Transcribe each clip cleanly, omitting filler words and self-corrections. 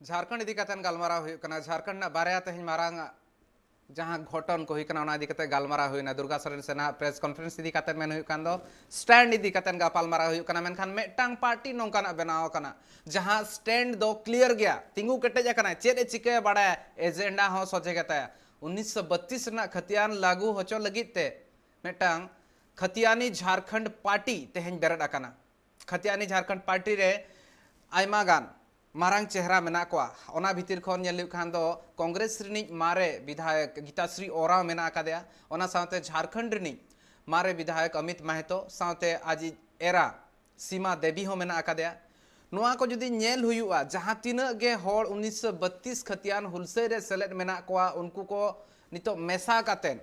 झारखंड इदी कतन गलमाराव हुई कना झारखंड ना बारया तेहन मारांग जहां घटन को हुई कना ओना इदी कते गलमाराव हुई दुर्गा सोरेन सेना प्रेस कॉन्फ्रेंस इदी कतन मेन हुई कान दो स्टैंड इदी कतन गापालमाराव हुई कना मेनखान मेटांग पार्टी नोंकाना बनाव कना जहां स्टैंड दो क्लियर गया तिंगु केटेज कना चेद ए चिके बड़ा एजेंडा हो सोचे गताया 1932 रना खतियान लागू होचो लगित ते मेटांग खतियानी झारखंड पार्टी तेहन बेरड अकना खतियानी झारखंड पार्टी रे आयमा गान मारांग चेहरा मेना कोआ ओना भितिर खन नेल खान दो कांग्रेस रिनी मारे विधायक गीताश्री ओराव मेना कादया ओना साथे झारखंड रिनी मारे विधायक अमित महतो साथे आज एरा सीमा देवी हो मेना कादया नोआ को जुदी नेल हुयुआ जहां तीना गे होड़ 1932 खतियान हुलसे रे सेलेट मेना कोआ उनको को नितो मेसा कातेन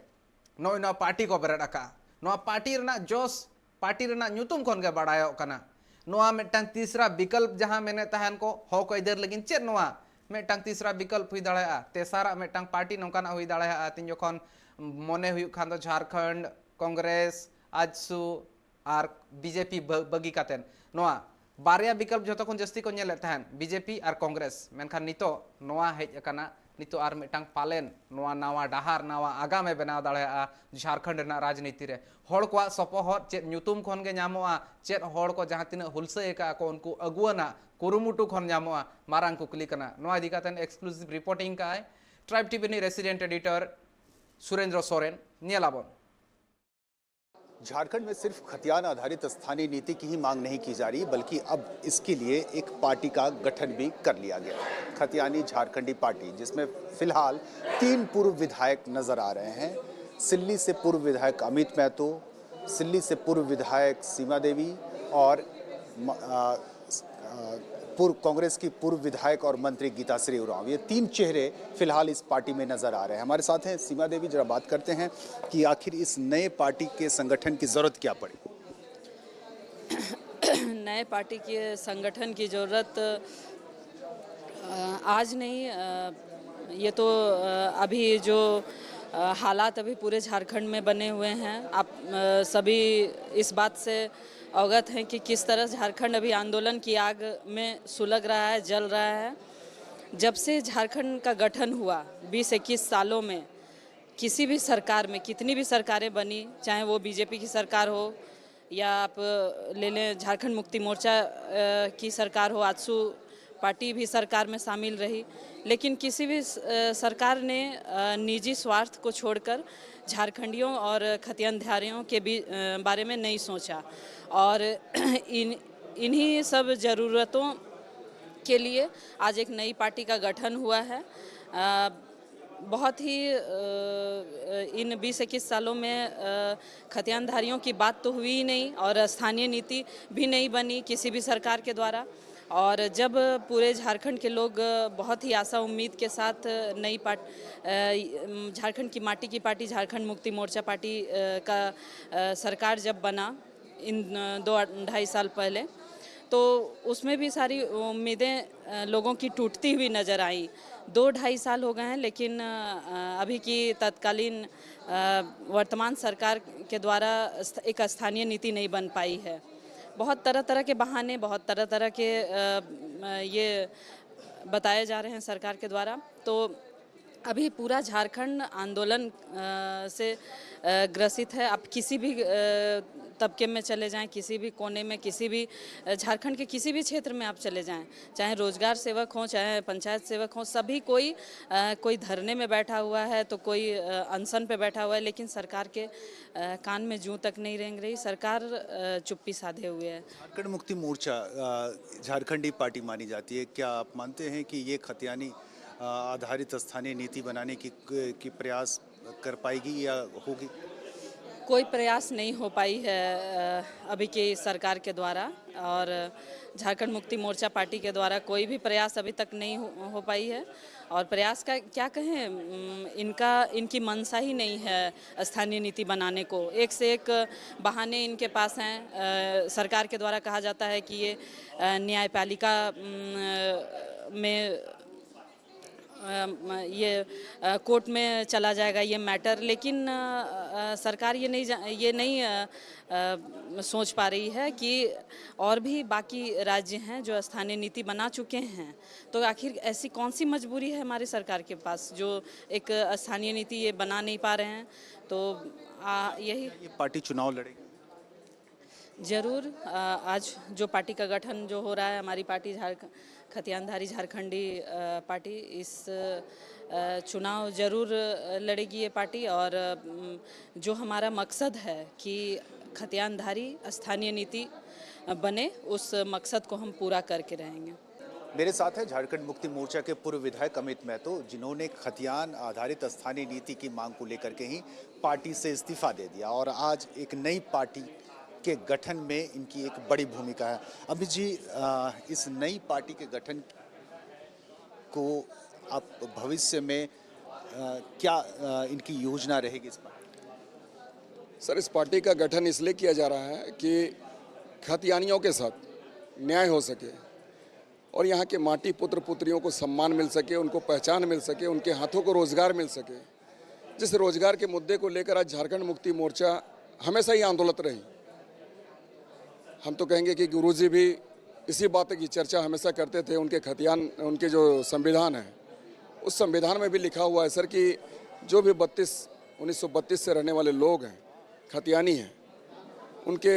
नो पार्टी को बेरड अका नोआ पार्टी रना जोश पार्टी रना न्यूतुम खन गे बड़ायो कना नोआ मेटांग तीसरा विकल्प जहां मैंने तहन को हो को इधर लेकिन चेत नोआ मेटांग तीसरा विकल्प हुई दाड़ा तेसारा मेटांग पार्टी नौकाना हुई दाड़ा तीन जोखन मने हुई खान दो झारखंड कांग्रेस आजसू और बीजेपी बगी कातेन नोआ बारया विकल्प जो खन जस्ती को नेले तहन बीजेपी और कांग्रेस मेनखान नितो नोआ हेज अकाना नितो आर मेटांग पालेन नोआ नावा डाहार नावा आगामे बनाव दाड़ा झारखंड ना राजनीति रे होड़ को सपोहद चेत न्यूतुम खन गे नामोआ चेत होड़ को जहां तीना हुलसे का को उनको अगुआना कुरुमुटु खन नामोआ मारांग कुकली कना नोआ इदी कातेन एक्सक्लूसिव रिपोर्टिंग का है ट्राइब टीवी नि रेसिडेंट एडिटर सुरेंद्र सोरेन नियलाबन। झारखंड में सिर्फ खतियान आधारित स्थानीय नीति की ही मांग नहीं की जा रही बल्कि अब इसके लिए एक पार्टी का गठन भी कर लिया गया खतियानी झारखंडी पार्टी जिसमें फिलहाल 3 पूर्व विधायक नजर आ रहे हैं। सिल्ली से पूर्व विधायक अमित महतो, सिल्ली से पूर्व विधायक सीमा देवी और पूर्व कांग्रेस की पूर्व विधायक और मंत्री गीताश्री उरांव, ये 3 चेहरे फिलहाल इस पार्टी में नजर आ रहे हैं। हमारे साथ हैं सीमा देवी। जरा बात करते हैं कि आखिर इस नए पार्टी के संगठन की जरूरत क्या पड़ी? नए पार्टी के संगठन की जरूरत आज नहीं, ये तो अभी जो हालात अभी पूरे झारखंड में बने हुए हैं, आप सभी इस बात से अवगत हैं कि किस तरह झारखंड अभी आंदोलन की आग में सुलग रहा है, जल रहा है। जब से झारखंड का गठन हुआ 20-21 सालों में किसी भी सरकार में कितनी भी सरकारें बनी, चाहे वो बीजेपी की सरकार हो या आप ले लें झारखंड मुक्ति मोर्चा की सरकार हो, आजसू पार्टी भी सरकार में शामिल रही, लेकिन किसी भी सरकार ने निजी स्वार्थ को छोड़कर झारखंडियों और खतियानधारियों के बारे में नहीं सोचा और इन्हीं सब ज़रूरतों के लिए आज एक नई पार्टी का गठन हुआ है। बहुत ही इन 20-21 सालों में खतियानधारियों की बात तो हुई ही नहीं और स्थानीय नीति भी नहीं बनी किसी भी सरकार के द्वारा। और जब पूरे झारखंड के लोग बहुत ही आशा उम्मीद के साथ नई झारखंड की माटी की पार्टी झारखंड मुक्ति मोर्चा पार्टी का सरकार जब बना इन 2-2.5 साल पहले, तो उसमें भी सारी उम्मीदें लोगों की टूटती हुई नज़र आई। 2-2.5 साल हो गए हैं, लेकिन अभी की तत्कालीन वर्तमान सरकार के द्वारा एक स्थानीय नीति नहीं बन पाई है। बहुत तरह तरह के बहाने, बहुत तरह तरह के ये बताए जा रहे हैं सरकार के द्वारा। तो अभी पूरा झारखंड आंदोलन से ग्रसित है। आप किसी भी तबके में चले जाएं, किसी भी कोने में, किसी भी झारखंड के किसी भी क्षेत्र में आप चले जाएं, चाहे रोजगार सेवक हों, चाहे पंचायत सेवक हों, सभी कोई धरने में बैठा हुआ है तो कोई अनशन पे बैठा हुआ है, लेकिन सरकार के कान में जूं तक नहीं रेंग रही। सरकार चुप्पी साधे हुए है। झारखंड मुक्ति मोर्चा झारखंडी पार्टी मानी जाती है, क्या आप मानते हैं कि ये खतियानी आधारित स्थानीय नीति बनाने की प्रयास कर पाएगी या होगी? कोई प्रयास नहीं हो पाई है अभी की सरकार के द्वारा और झारखंड मुक्ति मोर्चा पार्टी के द्वारा कोई भी प्रयास अभी तक नहीं हो पाई है। और प्रयास का क्या कहें, इनकी मंशा ही नहीं है स्थानीय नीति बनाने को। एक से एक बहाने इनके पास हैं। सरकार के द्वारा कहा जाता है कि ये न्यायपालिका में ये कोर्ट में चला जाएगा ये मैटर, लेकिन सरकार ये नहीं सोच पा रही है कि और भी बाकी राज्य हैं जो स्थानीय नीति बना चुके हैं, तो आखिर ऐसी कौन सी मजबूरी है हमारी सरकार के पास जो एक स्थानीय नीति ये बना नहीं पा रहे हैं। तो यही ये पार्टी चुनाव लड़ेगी? जरूर आज जो पार्टी का गठन जो हो रहा है, हमारी पार्टी खतियानधारी झारखंडी पार्टी, इस चुनाव जरूर लड़ेगी ये पार्टी। और जो हमारा मकसद है कि खतियानधारी स्थानीय नीति बने, उस मकसद को हम पूरा करके रहेंगे। मेरे साथ है झारखंड मुक्ति मोर्चा के पूर्व विधायक अमित महतो, जिन्होंने खतियान आधारित स्थानीय नीति की मांग को लेकर के ही पार्टी से इस्तीफा दे दिया और आज एक नई पार्टी के गठन में इनकी एक बड़ी भूमिका है। अमित जी, इस नई पार्टी के गठन को आप भविष्य में क्या इनकी योजना रहेगी इस पार्टी? सर, इस पार्टी का गठन इसलिए किया जा रहा है कि खतियानियों के साथ न्याय हो सके और यहाँ के माटी पुत्र पुत्रियों को सम्मान मिल सके, उनको पहचान मिल सके, उनके हाथों को रोजगार मिल सके। जिस रोजगार के मुद्दे को लेकर आज झारखंड मुक्ति मोर्चा हमेशा ही आंदोलित रही। हम तो कहेंगे कि गुरुजी भी इसी बात की चर्चा हमेशा करते थे। उनके जो संविधान है, उस संविधान में भी लिखा हुआ है सर कि जो भी 1932 से रहने वाले लोग हैं, खतियानी हैं, उनके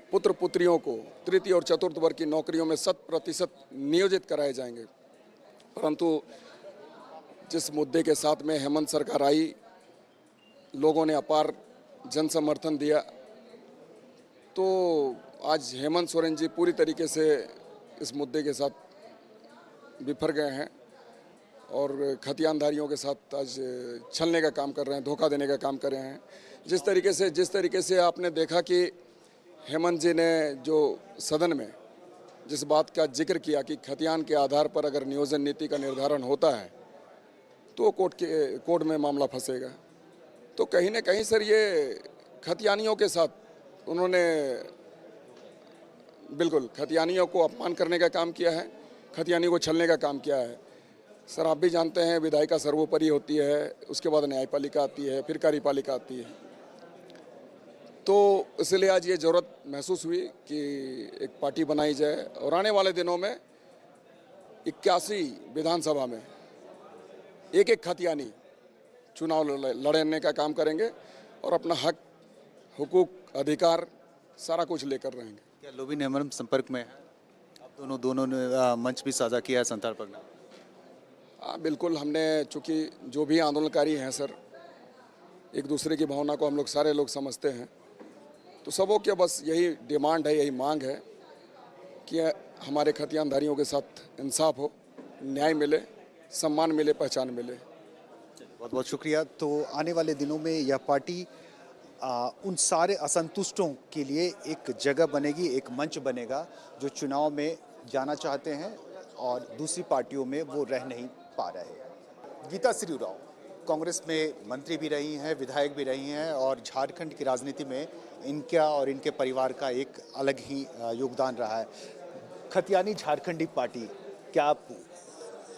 पुत्र पुत्रियों को तृतीय और चतुर्थ वर्ग की नौकरियों में 100% नियोजित कराए जाएंगे। परंतु जिस मुद्दे के साथ में हेमंत सरकार आई, लोगों ने अपार जन समर्थन दिया, तो आज हेमंत सोरेन जी पूरी तरीके से इस मुद्दे के साथ बिफर गए हैं और खतियानधारियों के साथ आज छलने का काम कर रहे हैं, धोखा देने का काम कर रहे हैं। जिस तरीके से आपने देखा कि हेमंत जी ने जो सदन में जिस बात का जिक्र किया कि खतियान के आधार पर अगर नियोजन नीति का निर्धारण होता है तो कोर्ट में मामला फंसेगा। तो कहीं ना कहीं सर ये खतियानियों के साथ उन्होंने बिल्कुल खतियानियों को अपमान करने का काम किया है, खतियानियों को छलने का काम किया है। सर, आप भी जानते हैं विधायिका सर्वोपरि होती है, उसके बाद न्यायपालिका आती है, फिर कार्यपालिका आती है। तो इसलिए आज ये ज़रूरत महसूस हुई कि एक पार्टी बनाई जाए और आने वाले दिनों में 81 विधानसभा में एक खतियानी चुनाव लड़ने का काम करेंगे और अपना हक, हुकूक, अधिकार सारा कुछ लेकर रहेंगे। क्या लोभी नेमरम संपर्क में है? आप दोनों ने मंच भी साझा किया है संथाल परगना। हाँ बिल्कुल, हमने चूँकि जो भी आंदोलनकारी हैं सर, एक दूसरे की भावना को हम लोग सारे लोग समझते हैं, तो सबों के बस यही डिमांड है, यही मांग है कि हमारे खतियानधारियों के साथ इंसाफ हो, न्याय मिले, सम्मान मिले, पहचान मिले। बहुत बहुत शुक्रिया। तो आने वाले दिनों में यह पार्टी उन सारे असंतुष्टों के लिए एक जगह बनेगी, एक मंच बनेगा जो चुनाव में जाना चाहते हैं और दूसरी पार्टियों में वो रह नहीं पा रहे। गीता श्री राव कांग्रेस में मंत्री भी रही हैं, विधायक भी रही हैं और झारखंड की राजनीति में इनका और इनके परिवार का एक अलग ही योगदान रहा है। खतियानी झारखंडी पार्टी, क्या आप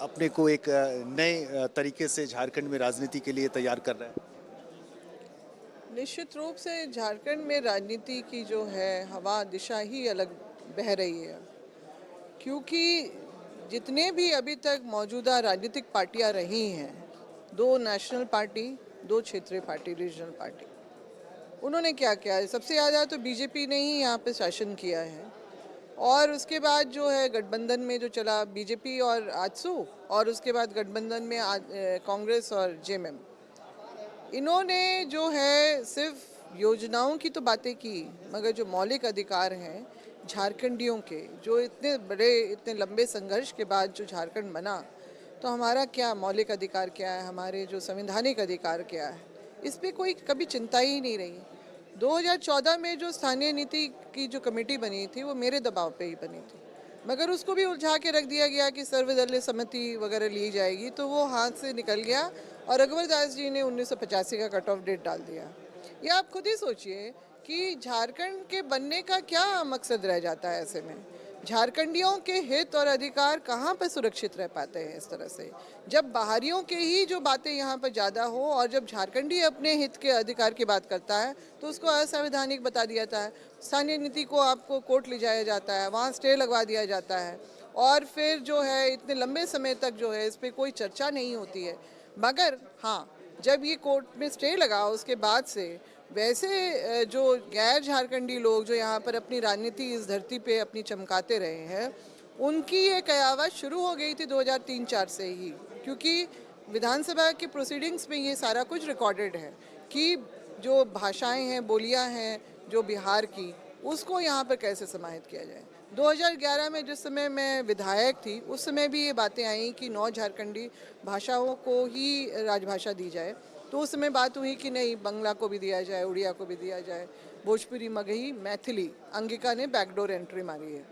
अपने को एक नए तरीके से झारखंड में राजनीति के लिए तैयार कर रहे हैं? निश्चित रूप से झारखंड में राजनीति की जो है हवा, दिशा ही अलग बह रही है, क्योंकि जितने भी अभी तक मौजूदा राजनीतिक पार्टियां रही हैं, 2 नेशनल पार्टी, 2 क्षेत्रीय पार्टी, रीजनल पार्टी, उन्होंने क्या किया है? सबसे ज़्यादा तो बीजेपी ने ही यहाँ पे शासन किया है और उसके बाद जो है गठबंधन में जो चला बीजेपी और आजसू, और उसके बाद गठबंधन में कांग्रेस और जेएमएम, इन्होंने जो है सिर्फ योजनाओं की तो बातें की, मगर जो मौलिक अधिकार हैं झारखंडियों के, जो इतने बड़े, इतने लंबे संघर्ष के बाद जो झारखंड बना, तो हमारा क्या मौलिक अधिकार क्या है, हमारे जो संवैधानिक अधिकार क्या है, इस पर कोई कभी चिंता ही नहीं रही। 2014 में जो स्थानीय नीति की जो कमेटी बनी थी वो मेरे दबाव पे ही बनी थी, मगर उसको भी उलझा के रख दिया गया कि सर्वदलीय सम्मति वगैरह ली जाएगी, तो वो हाथ से निकल गया और रघुवर दास जी ने 1985 का कट ऑफ डेट डाल दिया। ये आप खुद ही सोचिए कि झारखंड के बनने का क्या मकसद रह जाता है ऐसे में। झारखंडियों के हित और अधिकार कहाँ पर सुरक्षित रह पाते हैं इस तरह से, जब बाहरियों के ही जो बातें यहाँ पर ज़्यादा हो और जब झारखंडी अपने हित के अधिकार की बात करता है तो उसको असंवैधानिक बता दिया जाता है। स्थानीय नीति को आपको कोर्ट ले जाया जाता है, वहाँ स्टे लगवा दिया जाता है और फिर जो है इतने लंबे समय तक जो है इस पर कोई चर्चा नहीं होती है। मगर हाँ, जब ये कोर्ट में स्टे लगा उसके बाद से वैसे जो गैर झारखंडी लोग जो यहाँ पर अपनी राजनीति इस धरती पे अपनी चमकाते रहे हैं, उनकी ये कयावत शुरू हो गई थी 2003-4 से ही, क्योंकि विधानसभा के प्रोसीडिंग्स में ये सारा कुछ रिकॉर्डेड है कि जो भाषाएं हैं, बोलियां हैं जो बिहार की, उसको यहाँ पर कैसे समाहित किया जाए। 2011 में जिस समय मैं विधायक थी उस समय भी ये बातें आई कि 9 झारखंडी भाषाओं को ही राजभाषा दी जाए, तो उस समय बात हुई कि नहीं, बंगला को भी दिया जाए, उड़िया को भी दिया जाए, भोजपुरी, मगही, मैथिली, अंगिका ने बैकडोर एंट्री मारी है।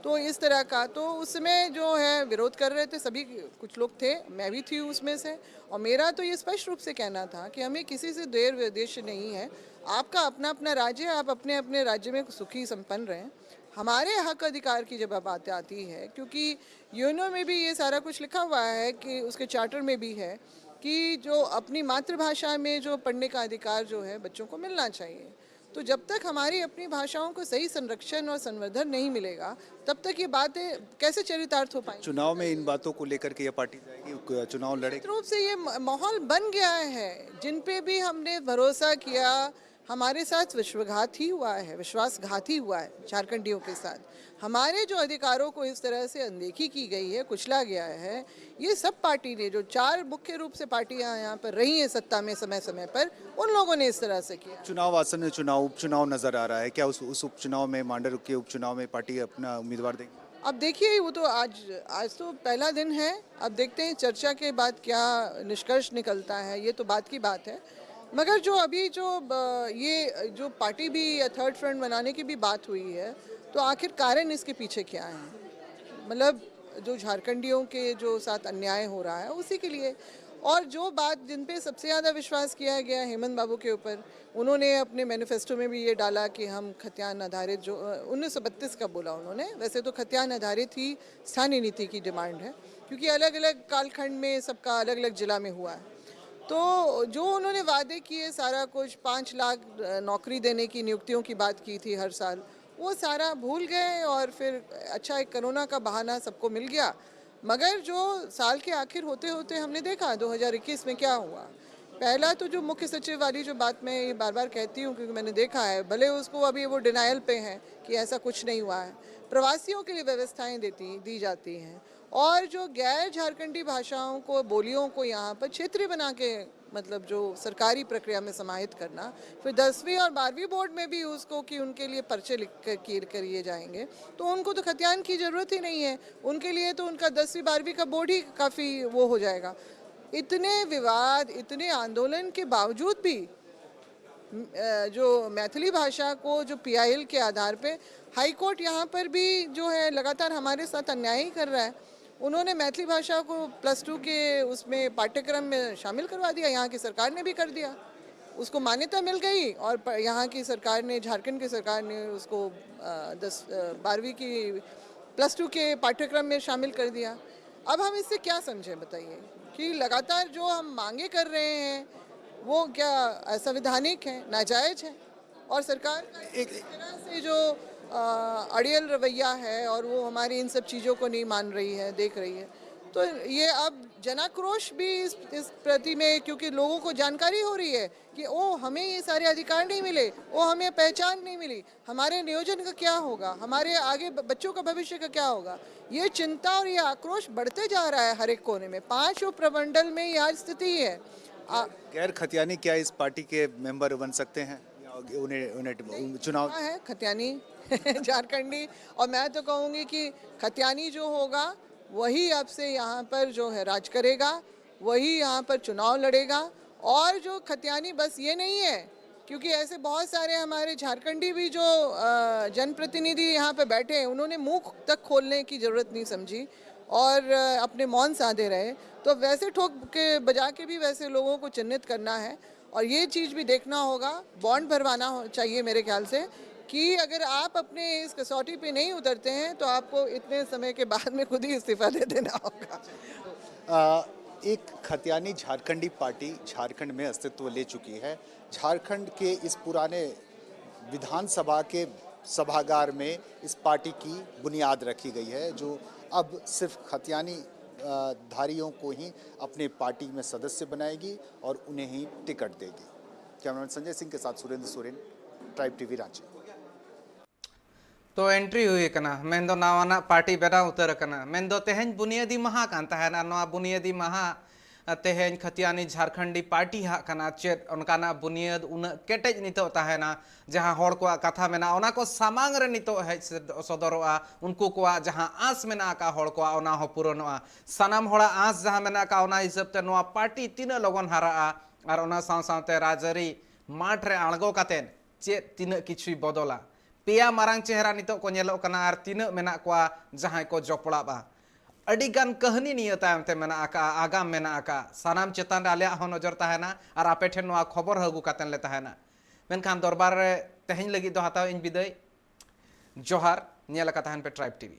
तो इस तरह का तो उस समय जो है विरोध कर रहे थे सभी, कुछ लोग थे, मैं भी थी उसमें से, और मेरा तो ये स्पष्ट रूप से कहना था कि हमें किसी से देर विदेश नहीं है, आपका अपना अपना राज्य है, आप अपने अपने राज्य में सुखी संपन्न रहें। हमारे हक अधिकार की जब बात आती है, क्योंकि यूएनओ में भी ये सारा कुछ लिखा हुआ है कि उसके चार्टर में भी है कि जो अपनी मातृभाषा में जो पढ़ने का अधिकार जो है बच्चों को मिलना चाहिए। तो जब तक हमारी अपनी भाषाओं को सही संरक्षण और संवर्धन नहीं मिलेगा तब तक ये बातें कैसे चरितार्थ हो पाएंगी। चुनाव में इन बातों को लेकर के ये पार्टी जाएगी, चुनाव लड़ेगी। रूप से ये माहौल बन गया है, जिन पे भी हमने भरोसा किया हमारे साथ विश्वासघात ही हुआ है, विश्वासघात ही हुआ है झारखंडियों के साथ। हमारे जो अधिकारों को इस तरह से अनदेखी की गई है, कुचला गया है, ये सब पार्टी ने, जो 4 मुख्य रूप से पार्टियां यहाँ पर रही हैं सत्ता में समय समय पर, उन लोगों ने इस तरह से किया। चुनाव आसन, उपचुनाव नजर आ रहा है, क्या उस उपचुनाव में, मांडर के उपचुनाव में पार्टी अपना उम्मीदवार देगी? अब देखिए, वो तो आज तो पहला दिन है, अब देखते हैं चर्चा के बाद क्या निष्कर्ष निकलता है, ये तो बात की बात है। मगर जो अभी ये जो पार्टी भी थर्ड फ्रंट बनाने की भी बात हुई है, तो आखिर कारण इसके पीछे क्या है? मतलब जो झारखंडियों के जो साथ अन्याय हो रहा है उसी के लिए। और जो बात जिन पे सबसे ज़्यादा विश्वास किया गया हेमंत बाबू के ऊपर, उन्होंने अपने मैनिफेस्टो में भी ये डाला कि हम खतियान आधारित, जो 1932 का बोला उन्होंने, वैसे तो खतियान आधारित ही स्थानीय नीति की डिमांड है, क्योंकि अलग अलग कालखंड में सबका अलग अलग जिला में हुआ है। तो जो उन्होंने वादे किए सारा कुछ, 5 लाख नौकरी देने की, नियुक्तियों की बात की थी हर साल, वो सारा भूल गए और फिर अच्छा एक कोरोना का बहाना सबको मिल गया। मगर जो साल के आखिर होते होते हमने देखा 2021 में क्या हुआ। पहला तो जो मुख्य सचिव वाली जो बात मैं ये बार बार कहती हूँ क्योंकि मैंने देखा है, भले उसको अभी वो डिनायल पे हैं कि ऐसा कुछ नहीं हुआ है, प्रवासियों के लिए व्यवस्थाएं दी जाती हैं, और जो गैर झारखंडी भाषाओं को, बोलियों को यहाँ पर क्षेत्रीय बना के, मतलब जो सरकारी प्रक्रिया में समाहित करना, फिर 10वीं और 12वीं बोर्ड में भी उसको कि उनके लिए पर्चे लिख कर करिए जाएंगे, तो उनको तो खतियान की ज़रूरत ही नहीं है, उनके लिए तो उनका 10वीं 12वीं का बोर्ड ही काफ़ी वो हो जाएगा। इतने विवाद, इतने आंदोलन के बावजूद भी जो मैथिली भाषा को जो PIL के आधार पे हाई कोर्ट यहाँ पर भी जो है लगातार हमारे साथ अन्याय ही कर रहा है। उन्होंने मैथिली भाषा को +2 के उसमें पाठ्यक्रम में शामिल करवा दिया, यहाँ की सरकार ने भी कर दिया, उसको मान्यता मिल गई, और यहाँ की सरकार ने, झारखंड की सरकार ने उसको 12वीं की +2 के पाठ्यक्रम में शामिल कर दिया। अब हम इससे क्या समझें बताइए कि लगातार जो हम मांगे कर रहे हैं वो क्या असंवैधानिक है, नाजायज है, और सरकार का एक तरह से जो अड़ियल रवैया है और वो हमारी इन सब चीज़ों को नहीं मान रही है, देख रही है, तो ये अब जनाक्रोश भी इस प्रति में, क्योंकि लोगों को जानकारी हो रही है कि ओ हमें ये सारे अधिकार नहीं मिले, ओ हमें पहचान नहीं मिली, हमारे नियोजन का क्या होगा, हमारे आगे बच्चों का भविष्य का क्या होगा। ये चिंता और ये आक्रोश बढ़ते जा रहा है हर एक कोने में। 5 उपप्रमंडल में ये आज स्थिति है। गैर खतियानी क्या इस पार्टी के मेंबर बन सकते हैं? उन्हें चुनाव है खतियानी झारखंडी, और मैं तो कहूँगी कि खतियानी जो होगा वही अब से यहाँ पर जो है राज करेगा, वही यहाँ पर चुनाव लड़ेगा। और जो खतियानी बस ये नहीं है, क्योंकि ऐसे बहुत सारे हमारे झारखंडी भी जो जनप्रतिनिधि यहाँ पे बैठे हैं, उन्होंने मुंह तक खोलने की ज़रूरत नहीं समझी और अपने मौन साधे रहे। तो वैसे ठोक के बजा के भी वैसे लोगों को चिन्हित करना है, और ये चीज़ भी देखना होगा, बॉन्ड भरवाना चाहिए मेरे ख्याल से कि अगर आप अपने इस कसौटी पे नहीं उतरते हैं तो आपको इतने समय के बाद में खुद ही इस्तीफा दे देना होगा। एक खतियानी झारखंडी पार्टी झारखंड में अस्तित्व ले चुकी है। झारखंड के इस पुराने विधानसभा के सभागार में इस पार्टी की बुनियाद रखी गई है, जो अब सिर्फ खतियानी धारियों को ही अपने पार्टी में सदस्य बनाएगी और उन्हें ही टिकट देगी। कैमरामैन संजय सिंह के साथ सुरेंद्र सोरेन, ट्राइब टीवी रांची। तो एंट्री हुई कना मेन दो नावाना पार्टी बेना उतर कना मेन दो तेहन बुनियादी महा कान तहना नवा बुनियादी महा तेहन खतियानी झारखंडी पार्टी हा कना चेत उनकाना बुनियाद उन केटेज नितो तहना जहां हड़ को कथा मेना ओना को सामांग रे नितो है सदरोआ उनको को जहां आस मेना का हड़ को ओना हो पुरनोआ सनाम हड़ा आस जहां मेना का ओना हिसाब ते नवा पार्टी तीना लगन हारा और ओना साव सावते राजरी माठ रे आळगो कातेन चेत तीना किछु बदला पेया मारांग चेहरा नितो को नेलो कना और तीना मेना को जहां को जपड़ाबा अडिगान कहनी नियो तायमते मेना आका आगाम मेना आका सानाम चेतान आलिया हो नजर तहना और आपे ठेन नोआ खबर हगु कातेन ले तहना मेनखान दरबार रे तेहन लगी दो हाताव इन बिदाय जोहार नेला का तहन पे ट्राइब टीवी।